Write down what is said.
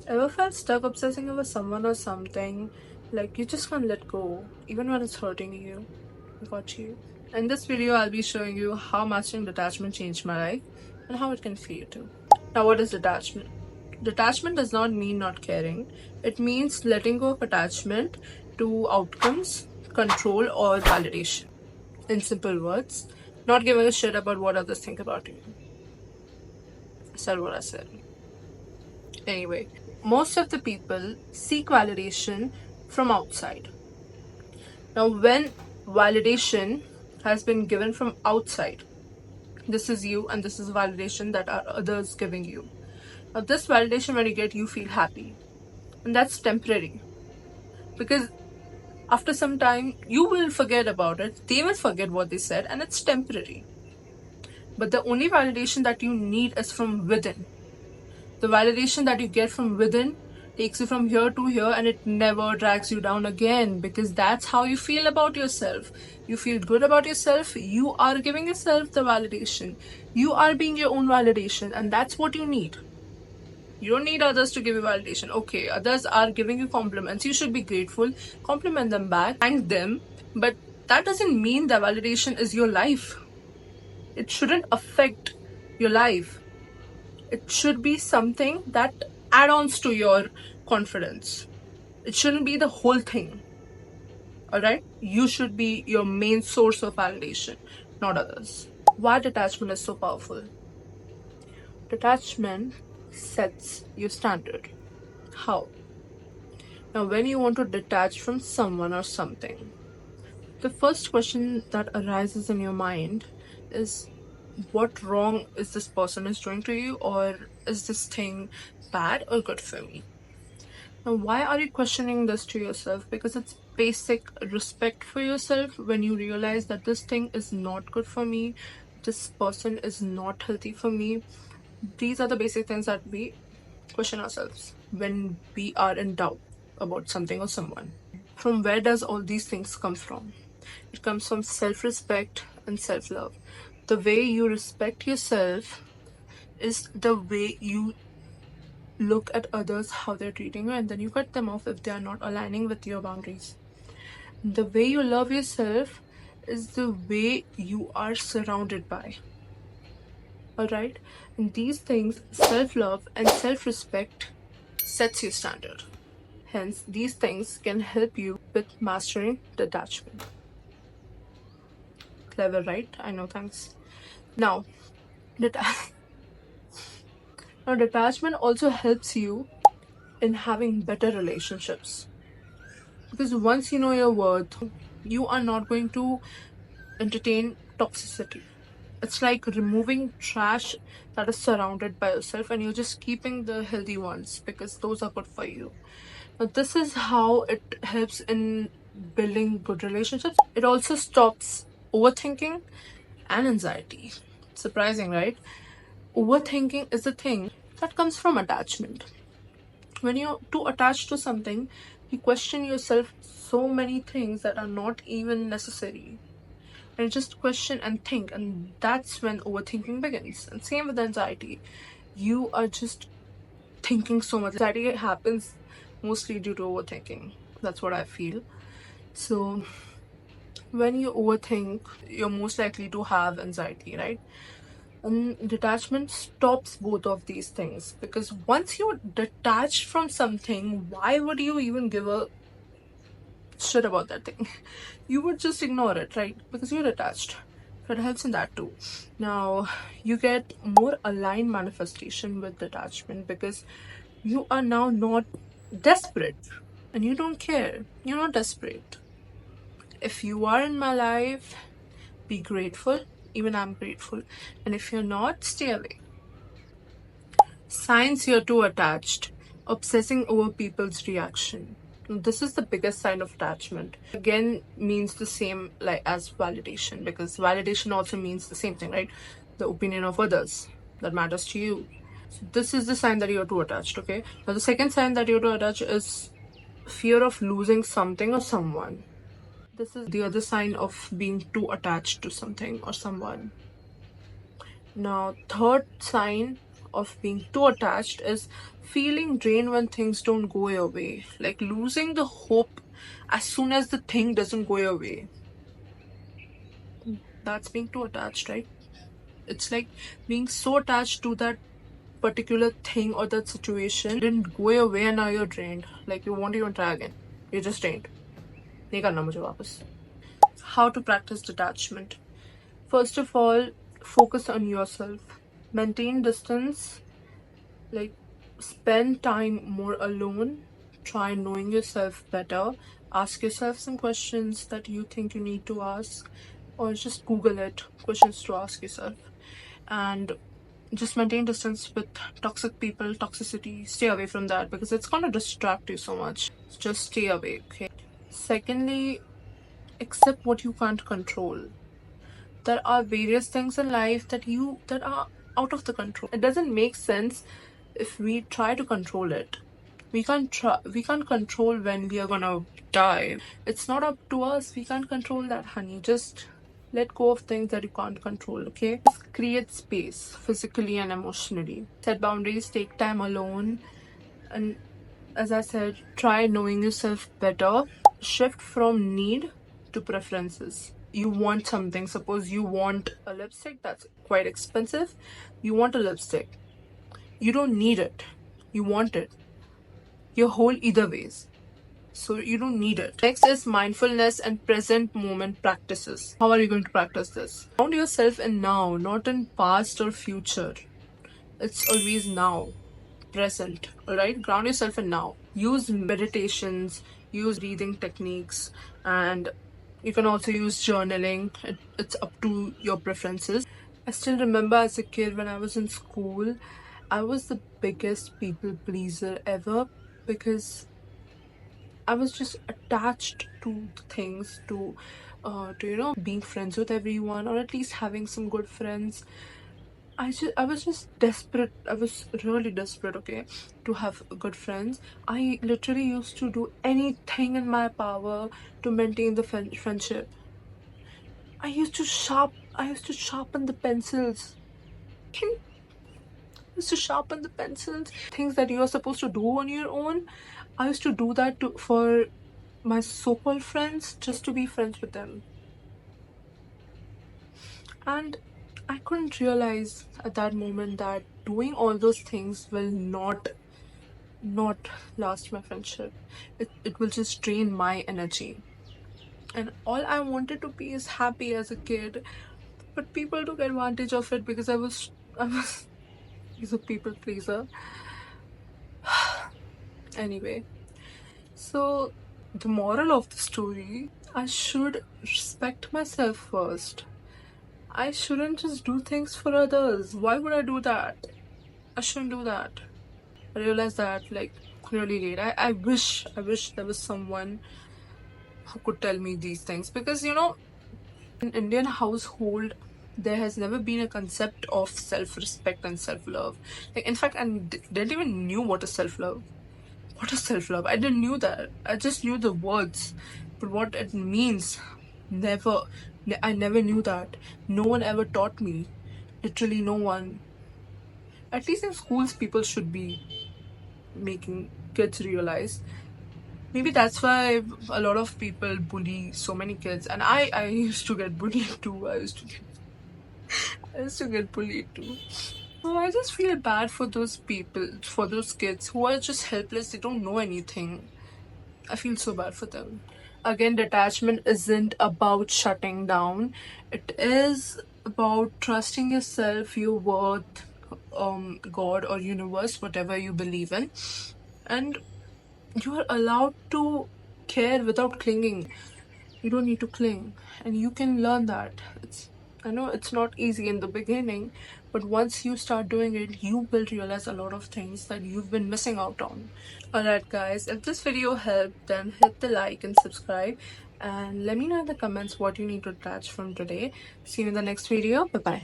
Ever felt stuck obsessing over someone or something? Like you just can't let go, even when it's hurting you. Got you. In this video, I'll be showing you how mastering detachment changed my life and how it can feel you too. Now, what is detachment? Detachment does not mean not caring. It means letting go of attachment to outcomes, control, or validation. In simple words, not giving a shit about what others think about you. I said what I said. Anyway, most of the people seek validation from outside. Now, when validation has been given from outside, this is you and this is validation that are others giving you. Now, this validation, when you get, you feel happy, and that's temporary because after some time you will forget about it, they will forget what they said, and it's temporary. But the only validation that you need is from within. The validation that you get from within takes you from here to here and it never drags you down again, because that's how you feel about yourself. You feel good about yourself. You are giving yourself the validation. You are being your own validation, and that's what you need. You don't need others to give you validation. Okay, others are giving you compliments. You should be grateful, compliment them back, thank them. But that doesn't mean that validation is your life. It shouldn't affect your life. It should be something that add-ons to your confidence. It shouldn't be the whole thing. Alright? You should be your main source of validation, not others. Why detachment is so powerful? Detachment sets your standard. How? Now, when you want to detach from someone or something, the first question that arises in your mind is, what wrong is this person is doing to you, or is this thing bad or good for me? Now, why are you questioning this to yourself? Because it's basic respect for yourself. When you realize that this thing is not good for me, this person is not healthy for me, these are the basic things that we question ourselves when we are in doubt about something or someone. From where does all these things come from? It comes from self-respect and self-love. The way you respect yourself is the way you look at others, how they're treating you, and then you cut them off if they are not aligning with your boundaries. The way you love yourself is the way you are surrounded by. Alright? And these things, self-love and self-respect, sets your standard. Hence, these things can help you with mastering detachment. Clever, right? I know, thanks. Now, detachment also helps you in having better relationships. Because once you know your worth, you are not going to entertain toxicity. It's like removing trash that is surrounded by yourself, and you're just keeping the healthy ones because those are good for you. Now, this is how it helps in building good relationships. It also stops overthinking and anxiety. Surprising, right? Overthinking is the thing that comes from attachment. When you're too attached to something, you question yourself so many things that are not even necessary. And just question and think, and that's when overthinking begins. And same with anxiety. You are just thinking so much. Anxiety happens mostly due to overthinking. That's what I feel. So when you overthink, you're most likely to have anxiety, right? And detachment stops both of these things, because once you're detached from something, why would you even give a shit about that thing? You would just ignore it, right? Because you're attached. So it helps in that too. Now, you get more aligned manifestation with detachment because you are now not desperate and you don't care. You're not desperate. If you are in my life, be grateful. Even I'm grateful. And if you're not, stay away. Signs you're too attached. Obsessing over people's reaction. This is the biggest sign of attachment. Again, means the same like as validation, because validation also means the same thing, right? The opinion of others that matters to you. So this is the sign that you're too attached. Okay. Now the second sign that you're too attached is fear of losing something or someone. This is the other sign of being too attached to something or someone. Now, third sign of being too attached is feeling drained when things don't go your way, like losing the hope as soon as the thing doesn't go your way. That's being too attached, right? It's like being so attached to that particular thing or that situation didn't go your way and now you're drained. Like you won't even try again. You're just drained. नहीं करना मुझे वापस. How to practice detachment? First of all, focus on yourself. Maintain distance. Like spend time more alone. Try knowing yourself better. Ask yourself some questions that you think you need to ask, or just Google it, questions to ask yourself. And just maintain distance with toxic people, toxicity. Stay away from that because it's gonna distract you so much. Just stay away, okay? Secondly, accept what you can't control. There are various things in life that are out of the control. It doesn't make sense if we try to control it. We can't control when we are gonna die. It's not up to us. We can't control that, honey. Just let go of things that you can't control, okay? Just create space physically and emotionally. Set boundaries, take time alone, and as I said, try knowing yourself better. Shift from need to preferences. You want something. Suppose you want a lipstick that's quite expensive. You want a lipstick. You don't need it. You want it. You're whole either ways. So you don't need it. Next is mindfulness and present moment practices. How are you going to practice this? Ground yourself in now, not in past or future. It's always now, present. Alright? Ground yourself in now. Use meditations, use breathing techniques, and you can also use journaling. It's up to your preferences. I still remember as a kid when I was in school, I was the biggest people pleaser ever because I was just attached to things, to being friends with everyone or at least having some good friends. I was just desperate. I was really desperate, okay, to have good friends. I literally used to do anything in my power to maintain the friendship. I used to sharpen the pencils. Used to sharpen the pencils. Things that you are supposed to do on your own, I used to do that for my so-called friends, just to be friends with them. And I couldn't realize at that moment that doing all those things will not last my friendship. It will just drain my energy. And all I wanted to be is happy as a kid. But people took advantage of it because I was he's a people pleaser. Anyway, so the moral of the story, I should respect myself first. I shouldn't just do things for others. Why would I do that? I shouldn't do that. I realized that like really late. I wish there was someone who could tell me these things because in Indian household there has never been a concept of self-respect and self-love. Like in fact, I didn't even knew what is self-love. What is self-love? I didn't knew that. I just knew the words, but what it means, never. I never knew that. No one ever taught me. Literally no one. At least in schools, people should be making kids realize. Maybe that's why a lot of people bully so many kids, and I used to get bullied too. I used to get bullied too. So I just feel bad for those people, for those kids who are just helpless. They don't know anything. I feel so bad for them. Again, detachment isn't about shutting down. It is about trusting yourself, your worth, God or universe, whatever you believe in, and you are allowed to care without clinging. You don't need to cling, and you can learn that. I know it's not easy in the beginning, but once you start doing it, you will realize a lot of things that you've been missing out on. Alright guys, if this video helped, then hit the like and subscribe, and let me know in the comments what you need to detach from today. See you in the next video. Bye bye.